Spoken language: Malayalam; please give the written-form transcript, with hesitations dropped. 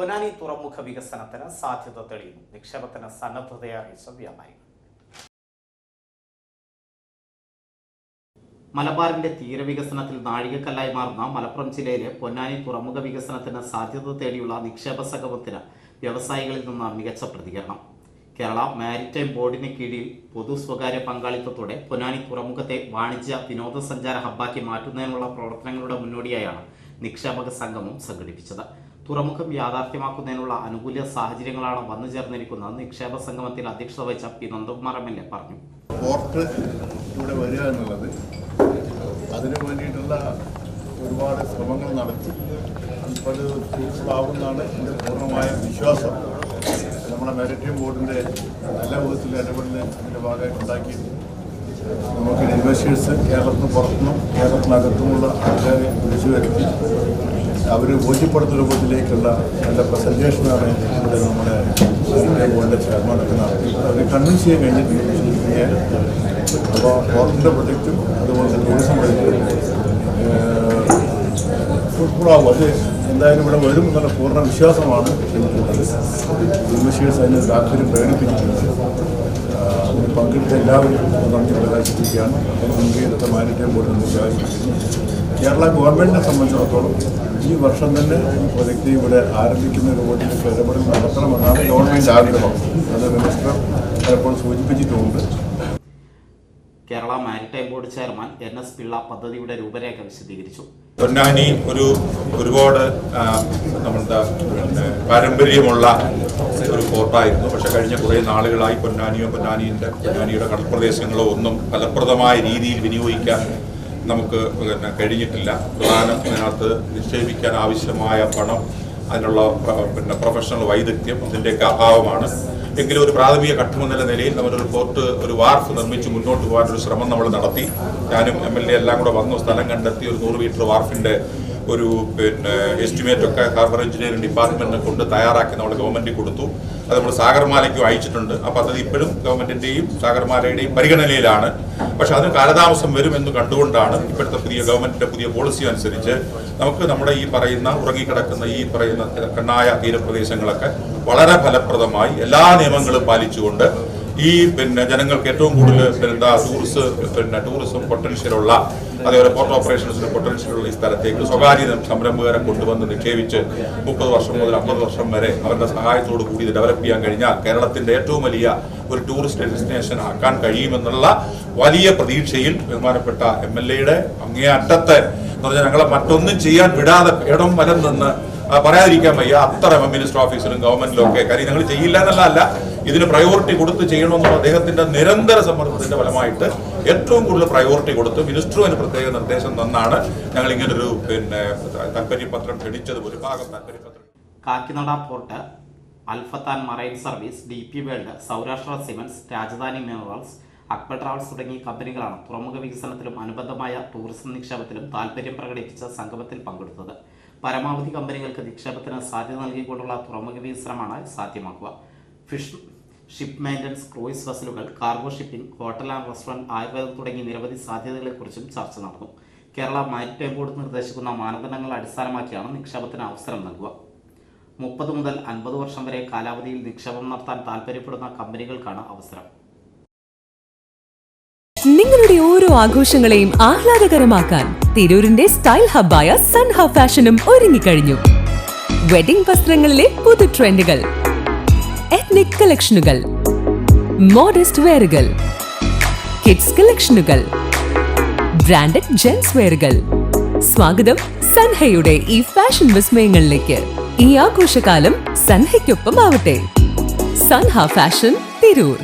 പൊന്നാനി തുറമുഖ വികസനത്തിന് സാധ്യത തെളിയുന്നു. നിക്ഷേപത്തിന് സന്നദ്ധതയെ അറിയിച്ച വ്യാപാരികൾ. മലബാറിന്റെ തീരവികസനത്തിൽ നാഴികക്കല്ലായി മാറുന്ന മലപ്പുറം ജില്ലയിലെ പൊന്നാനി തുറമുഖ വികസനത്തിന് സാധ്യത തേടിയുള്ള നിക്ഷേപ സംഗമത്തിന് വ്യവസായികളിൽ നിന്ന് മികച്ച പ്രതികരണം. കേരള മാരിടൈം ബോർഡിന് കീഴിൽ പൊതു സ്വകാര്യ പങ്കാളിത്തത്തോടെ പൊന്നാനി തുറമുഖത്തെ വാണിജ്യ വിനോദസഞ്ചാര ഹബ്ബാക്കി മാറ്റുന്നതിനുള്ള പ്രവർത്തനങ്ങളുടെ മുന്നോടിയായാണ് നിക്ഷേപക സംഗമം സംഘടിപ്പിച്ചത്. തുറമുഖം യാഥാർത്ഥ്യമാക്കുന്നതിനുള്ള അനുകൂല സാഹചര്യങ്ങളാണ് വന്നു ചേർന്നിരിക്കുന്നത്. നിക്ഷേപ സംഗമത്തിൽ അധ്യക്ഷത വഹിച്ച പി നന്ദകുമാർ എം.എൽ.എ പറഞ്ഞു. പോർട്ട് ഇവിടെ വരിക എന്നുള്ളത് അതിനു വേണ്ടിയിട്ടുള്ള ഒരുപാട് ശ്രമങ്ങൾ നടത്തി അത് ഫ്രൂട്ട്ഫുള്ളാവുമെന്നാണ് എൻ്റെ പൂർണ്ണമായ വിശ്വാസം. നമ്മുടെ മാരിടൈം ബോർഡിൻ്റെ നല്ല വിധത്തിൽ ഇടപെടലിൻ്റെ ഭാഗമായിട്ട് ഉണ്ടാക്കി നമുക്ക് ഇൻവെസ്റ്റേഴ്സ് കേരളത്തിന് പുറത്തുനിന്നും കേരളത്തിനകത്തുമുള്ള ആൾക്കാരെ വിളിച്ചു വരുത്തി അവർ ബോധ്യപ്പെടുത്തുന്ന രൂപത്തിലേക്കുള്ള നല്ല പ്രസൻറ്റേഷനാണ് ഇവിടെ നമ്മുടെ മാരിടൈം ബോർഡിൻ്റെ ചെയർമാനൊക്കെ നടത്തി അവരെ കൺവിൻസ് ചെയ്യാൻ കഴിഞ്ഞിട്ടുണ്ട്. അപ്പോൾ പോർട്ടിൻ്റെ പ്രൊജക്റ്റും അതുപോലെ ടൂറിസം പ്രൊജക്റ്റും ഫ്രൂട്ട്ഫുള്ളാവും. അത് എന്തായാലും ഇവിടെ വരും എന്നുള്ള പൂർണ്ണ വിശ്വാസമാണ് എനിക്കുള്ളത്. ഇൻവെസ്റ്റേഴ്സ് അതിന് താല്പര്യം പ്രകടിപ്പിച്ചിട്ടുണ്ട്. അതിന് പങ്കെടുത്ത എല്ലാവരും നന്ദി പ്രകാശിപ്പിക്കുകയാണ്. മുൻകൈയെടുത്ത മാരിടൈം ബോർഡ് നന്ദി പ്രകാശിപ്പിക്കുന്നു. കേരള ഗവൺമെൻറ്റിനെ സംബന്ധിച്ചിടത്തോളം ഈ വർഷം തന്നെ ഈ പ്രൊജക്റ്റ് ഇവിടെ ആരംഭിക്കുന്ന രൂപത്തിലേക്ക് ഇടപെടൽ നടത്തണമെന്നാണ് ഗവൺമെൻറ് ആഗ്രഹം. അത് മിനിസ്റ്റർ പലപ്പോഴും സൂചിപ്പിച്ചിട്ടുമുണ്ട്. Kerala maritime board chairman N.S. Pillai പദ്ധതിയുടെ രൂപരേഖ വിശദീകരിച്ചു. പൊന്നാനി ഒരുപാട് നമ്മുടെ പാരമ്പര്യമുള്ള ഒരു പോർട്ടായിരുന്നു. പക്ഷെ കഴിഞ്ഞ കുറേ നാളുകളായി പൊന്നാനിയുടെ കടൽപ്രദേശങ്ങളോ ഒന്നും ഫലപ്രദമായ രീതിയിൽ വിനിയോഗിക്കാൻ നമുക്ക് കഴിഞ്ഞിട്ടില്ല. പ്രധാനം ഇതിനകത്ത് നിക്ഷേപിക്കാൻ ആവശ്യമായ പണം, അതിനുള്ള പ്രൊഫഷണൽ വൈദഗ്ധ്യം ഇതിൻ്റെയൊക്കെ അഭാവമാണ്. എങ്കിലും ഒരു പ്രാഥമിക ഘട്ടമെന്നുള്ള നിലയിൽ നമ്മളൊരു പോർട്ട്, ഒരു വാർഫ് നിർമ്മിച്ച് മുന്നോട്ട് പോകാനൊരു ശ്രമം നമ്മൾ നടത്തി. ഞാനും M.L.A. എല്ലാം കൂടെ വന്നു, സ്ഥലം കണ്ടെത്തി ഒരു 100 മീറ്റർ വാർഫിൻ്റെ ഒരു എസ്റ്റിമേറ്റ് ഒക്കെ ഹാർബർ എഞ്ചിനീയറിംഗ് ഡിപ്പാർട്ട്മെന്റിനെ കൊണ്ട് തയ്യാറാക്കി നമ്മൾ ഗവൺമെന്റിൽ കൊടുത്തു. അത് നമ്മൾ സാഗർമാലയ്ക്കും അയച്ചിട്ടുണ്ട്. ആ പദ്ധതി ഇപ്പോഴും ഗവൺമെന്റിന്റെയും സാഗർമാലയുടെയും പരിഗണനയിലാണ്. പക്ഷെ അതിന് കാലതാമസം വരുമെന്ന് കണ്ടുകൊണ്ടാണ് ഇപ്പോഴത്തെ ഗവൺമെന്റിന്റെ പുതിയ പോളിസി അനുസരിച്ച് നമുക്ക് നമ്മുടെ ഈ പറയുന്ന ഉറങ്ങിക്കിടക്കുന്ന ഈ പറയുന്ന കണ്ണായ തീരപ്രദേശങ്ങളൊക്കെ വളരെ ഫലപ്രദമായി എല്ലാ നിയമങ്ങളും പാലിച്ചുകൊണ്ട് ഈ ജനങ്ങൾക്ക് ഏറ്റവും കൂടുതൽ ടൂറിസം പൊട്ടൻഷ്യലുള്ള, അതേപോലെ പോർട്ട് ഓപ്പറേഷൻസിന് പൊട്ടൻഷ്യലുള്ള ഈ സ്ഥലത്തേക്ക് സ്വകാര്യ സംരംഭകരെ കൊണ്ടുവന്ന് നിക്ഷേപിച്ച് 30 വർഷം മുതൽ 50 വർഷം വരെ അവരുടെ സഹായത്തോടു കൂടി ഇത് ഡെവലപ്പ് ചെയ്യാൻ കഴിഞ്ഞാൽ കേരളത്തിന്റെ ഏറ്റവും വലിയ ഒരു ടൂറിസ്റ്റ് ഡെസ്റ്റിനേഷൻ ആക്കാൻ കഴിയുമെന്നുള്ള വലിയ പ്രതീക്ഷയിൽ ബഹുമാനപ്പെട്ട M.L.A.യുടെ അങ്ങേയറ്റത്തെ എന്ന് പറഞ്ഞാൽ ഞങ്ങളെ മറ്റൊന്നും ചെയ്യാൻ വിടാതെ ഇടം വലം നിന്ന് പറയാതിരിക്കാൻ വയ്യ. അത്ര മിനിസ്റ്റർ ഓഫീസിലും ഗവൺമെന്റിലും ഒക്കെ കാര്യം ഞങ്ങൾ ചെയ്യില്ല എന്നല്ല, ഇതിന് പ്രയോറിറ്റി കൊടുത്ത് ചെയ്യണമെന്നുള്ള അദ്ദേഹത്തിന്റെ നിരന്തര സമ്മർദ്ദത്തിന്റെ ഫലമായിട്ട് ഏറ്റവും കൂടുതൽ പ്രയോറിറ്റി കൊടുത്ത് മിനിസ്റ്ററും അതിന് പ്രത്യേക നിർദ്ദേശം തന്നാണ് ഞങ്ങൾ ഇങ്ങനൊരു താല്പര്യപത്രം ക്ഷണിച്ചത്. ഒരു ഭാഗം താല്പര്യപത്രം Kakinada port, Al Fattan marine service, DP world, Saurashtra cements, Rajadhani minerals, Akbar travels തുടങ്ങിയ കമ്പനികളാണ് തുറമുഖ വികസനത്തിലും അനുബന്ധമായ ടൂറിസം നിക്ഷേപത്തിലും താല്പര്യം പ്രകടിപ്പിച്ച സംഗമത്തിൽ പങ്കെടുത്തത്. പരമാവധി കമ്പനികൾക്ക് നിക്ഷേപത്തിന് സാധ്യത നൽകിക്കൊണ്ടുള്ള തുറമുഖ വികസനമാണ് സാധ്യമാക്കുക. ഷിപ്പ് മെയിൻ്റനൻസ്, ക്രൂയിസ് വെസലുകൾ, cargo shipping, hotel and restaurant, ആയുർവേദം തുടങ്ങിയ നിരവധി സാധ്യതകളെക്കുറിച്ചും ചർച്ച നടന്നു. കേരള മാരിടൈം ബോർഡ് നിർദ്ദേശിക്കുന്ന മാനദണ്ഡങ്ങൾ അടിസ്ഥാനമാക്കിയാണ് നിക്ഷേപത്തിന് അവസരം നൽകുക. 30 മുതൽ 50 വർഷം വരെ കാലാവധിയിൽ നിക്ഷേപം നടത്താൻ താല്പര്യപ്പെടുന്ന കമ്പനികൾക്കാണ് അവസരം. നിങ്ങളുടെ ഓരോ ആഘോഷങ്ങളെയും ആഹ്ലാദകരമാക്കാൻ തിരൂരിന്റെ സ്റ്റൈൽ ഹബ്ബായ സൻഹ ഫാഷനും ഒരുങ്ങിക്കഴിഞ്ഞു. വെഡിംഗ് വസ്ത്രങ്ങളിലെ പുതു ട്രെൻഡുകൾ, എത്നിക് കളക്ഷനുകൾ, മോഡസ്റ്റ് വെയറുകൾ, കിഡ്സ് കളക്ഷനുകൾ, ബ്രാൻഡഡ് ജെന്റ്സ് വെയറുകൾ. സ്വാഗതം സൻഹയുടെ ഈ ഫാഷൻ വിസ്മയങ്ങളിലേക്ക്. ഈ ആഘോഷകാലം സൻഹയ്ക്കൊപ്പം ആവട്ടെ. സൻഹ ഫാഷൻ, തിരൂർ.